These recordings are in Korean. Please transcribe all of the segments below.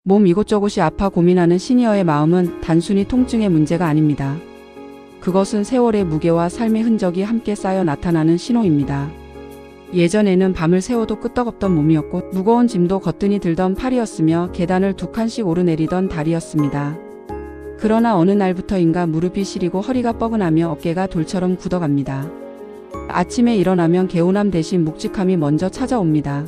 몸 이곳저곳이 아파 고민하는 시니어의 마음은 단순히 통증의 문제가 아닙니다. 그것은 세월의 무게와 삶의 흔적이 함께 쌓여 나타나는 신호입니다. 예전에는 밤을 새워도 끄떡없던 몸이었고 무거운 짐도 거뜬히 들던 팔이었으며 계단을 2칸씩 오르내리던 다리였습니다. 그러나 어느 날부터인가 무릎이 시리고 허리가 뻐근하며 어깨가 돌처럼 굳어갑니다. 아침에 일어나면 개운함 대신 묵직함이 먼저 찾아옵니다.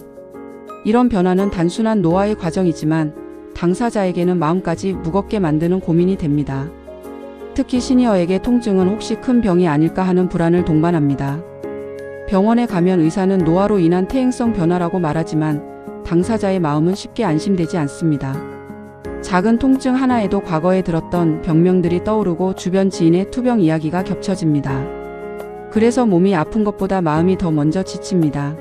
이런 변화는 단순한 노화의 과정이지만 당사자에게는 마음까지 무겁게 만드는 고민이 됩니다. 특히 시니어에게 통증은 혹시 큰 병이 아닐까 하는 불안을 동반합니다. 병원에 가면 의사는 노화로 인한 퇴행성 변화라고 말하지만 당사자의 마음은 쉽게 안심되지 않습니다. 작은 통증 하나에도 과거에 들었던 병명들이 떠오르고 주변 지인의 투병 이야기가 겹쳐집니다. 그래서 몸이 아픈 것보다 마음이 더 먼저 지칩니다.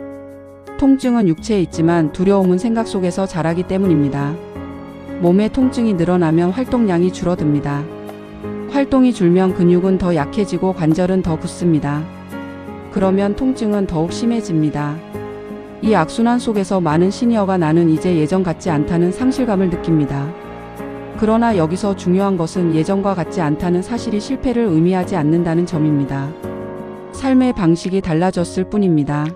통증은 육체에 있지만 두려움은 생각 속에서 자라기 때문입니다. 몸의 통증이 늘어나면 활동량이 줄어듭니다. 활동이 줄면 근육은 더 약해지고 관절은 더 굳습니다. 그러면 통증은 더욱 심해집니다. 이 악순환 속에서 많은 시니어가 나는 이제 예전 같지 않다는 상실감을 느낍니다. 그러나 여기서 중요한 것은 예전과 같지 않다는 사실이 실패를 의미하지 않는다는 점입니다. 삶의 방식이 달라졌을 뿐입니다.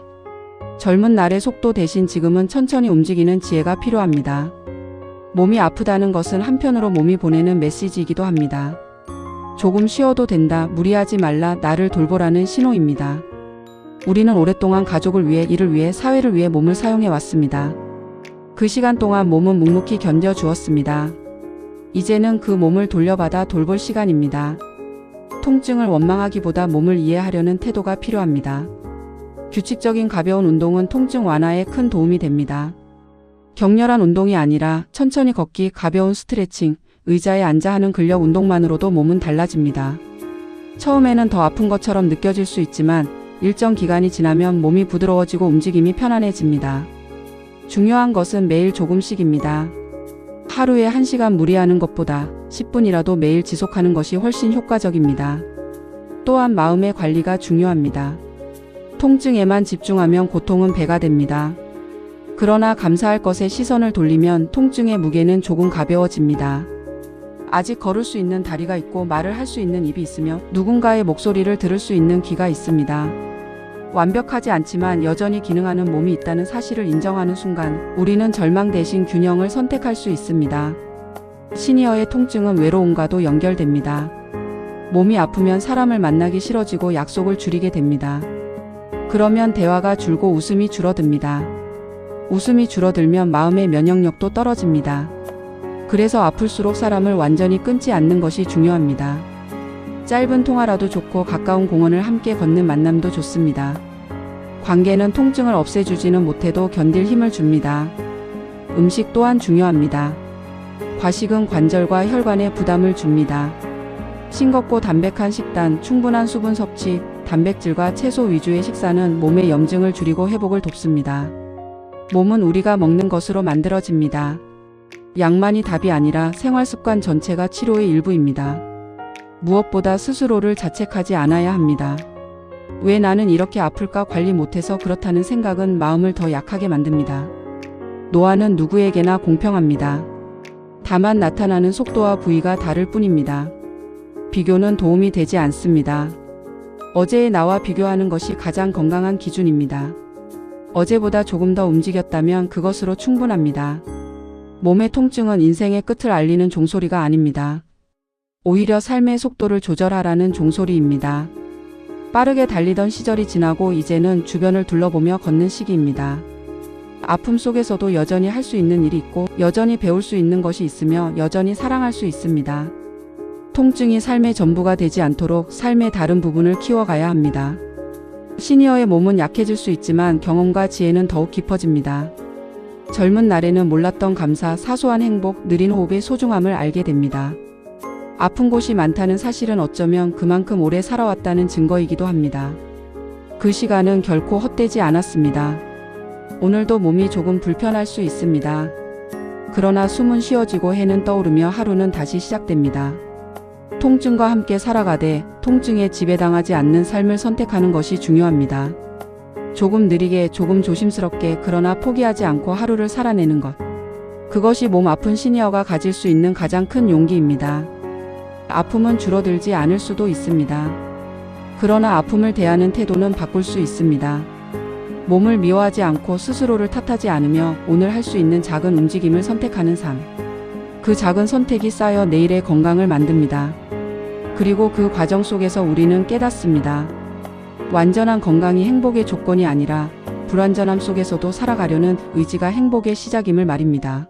젊은 날의 속도 대신 지금은 천천히 움직이는 지혜가 필요합니다. 몸이 아프다는 것은 한편으로 몸이 보내는 메시지이기도 합니다. 조금 쉬어도 된다, 무리하지 말라, 나를 돌보라는 신호입니다. 우리는 오랫동안 가족을 위해, 일을 위해, 사회를 위해 몸을 사용해 왔습니다. 그 시간 동안 몸은 묵묵히 견뎌주었습니다. 이제는 그 몸을 돌려받아 돌볼 시간입니다. 통증을 원망하기보다 몸을 이해하려는 태도가 필요합니다. 규칙적인 가벼운 운동은 통증 완화에 큰 도움이 됩니다. 격렬한 운동이 아니라 천천히 걷기, 가벼운 스트레칭, 의자에 앉아 하는 근력 운동만으로도 몸은 달라집니다. 처음에는 더 아픈 것처럼 느껴질 수 있지만 일정 기간이 지나면 몸이 부드러워지고 움직임이 편안해집니다. 중요한 것은 매일 조금씩입니다. 하루에 1시간 무리하는 것보다 10분이라도 매일 지속하는 것이 훨씬 효과적입니다. 또한 마음의 관리가 중요합니다. 통증에만 집중하면 고통은 배가 됩니다. 그러나 감사할 것에 시선을 돌리면 통증의 무게는 조금 가벼워집니다. 아직 걸을 수 있는 다리가 있고 말을 할 수 있는 입이 있으며 누군가의 목소리를 들을 수 있는 귀가 있습니다. 완벽하지 않지만 여전히 기능하는 몸이 있다는 사실을 인정하는 순간 우리는 절망 대신 균형을 선택할 수 있습니다. 시니어의 통증은 외로움과도 연결됩니다. 몸이 아프면 사람을 만나기 싫어지고 약속을 줄이게 됩니다. 그러면 대화가 줄고 웃음이 줄어듭니다. 웃음이 줄어들면 마음의 면역력도 떨어집니다. 그래서 아플수록 사람을 완전히 끊지 않는 것이 중요합니다. 짧은 통화라도 좋고 가까운 공원을 함께 걷는 만남도 좋습니다. 관계는 통증을 없애주지는 못해도 견딜 힘을 줍니다. 음식 또한 중요합니다. 과식은 관절과 혈관에 부담을 줍니다. 싱겁고 담백한 식단, 충분한 수분 섭취, 단백질과 채소 위주의 식사는 몸의 염증을 줄이고 회복을 돕습니다. 몸은 우리가 먹는 것으로 만들어집니다. 약만이 답이 아니라 생활 습관 전체가 치료의 일부입니다. 무엇보다 스스로를 자책하지 않아야 합니다. 왜 나는 이렇게 아플까? 관리 못해서 그렇다는 생각은 마음을 더 약하게 만듭니다. 노화는 누구에게나 공평합니다. 다만 나타나는 속도와 부위가 다를 뿐입니다. 비교는 도움이 되지 않습니다. 어제의 나와 비교하는 것이 가장 건강한 기준입니다. 어제보다 조금 더 움직였다면 그것으로 충분합니다. 몸의 통증은 인생의 끝을 알리는 종소리가 아닙니다. 오히려 삶의 속도를 조절하라는 종소리입니다. 빠르게 달리던 시절이 지나고 이제는 주변을 둘러보며 걷는 시기입니다. 아픔 속에서도 여전히 할 수 있는 일이 있고 여전히 배울 수 있는 것이 있으며 여전히 사랑할 수 있습니다. 통증이 삶의 전부가 되지 않도록 삶의 다른 부분을 키워가야 합니다. 시니어의 몸은 약해질 수 있지만 경험과 지혜는 더욱 깊어집니다. 젊은 날에는 몰랐던 감사, 사소한 행복, 느린 호흡의 소중함을 알게 됩니다. 아픈 곳이 많다는 사실은 어쩌면 그만큼 오래 살아왔다는 증거이기도 합니다. 그 시간은 결코 헛되지 않았습니다. 오늘도 몸이 조금 불편할 수 있습니다. 그러나 숨은 쉬어지고 해는 떠오르며 하루는 다시 시작됩니다. 통증과 함께 살아가되 통증에 지배당하지 않는 삶을 선택하는 것이 중요합니다. 조금 느리게, 조금 조심스럽게, 그러나 포기하지 않고 하루를 살아내는 것. 그것이 몸 아픈 시니어가 가질 수 있는 가장 큰 용기입니다. 아픔은 줄어들지 않을 수도 있습니다. 그러나 아픔을 대하는 태도는 바꿀 수 있습니다. 몸을 미워하지 않고 스스로를 탓하지 않으며 오늘 할 수 있는 작은 움직임을 선택하는 삶. 그 작은 선택이 쌓여 내일의 건강을 만듭니다. 그리고 그 과정 속에서 우리는 깨닫습니다. 완전한 건강이 행복의 조건이 아니라 불완전함 속에서도 살아가려는 의지가 행복의 시작임을 말입니다.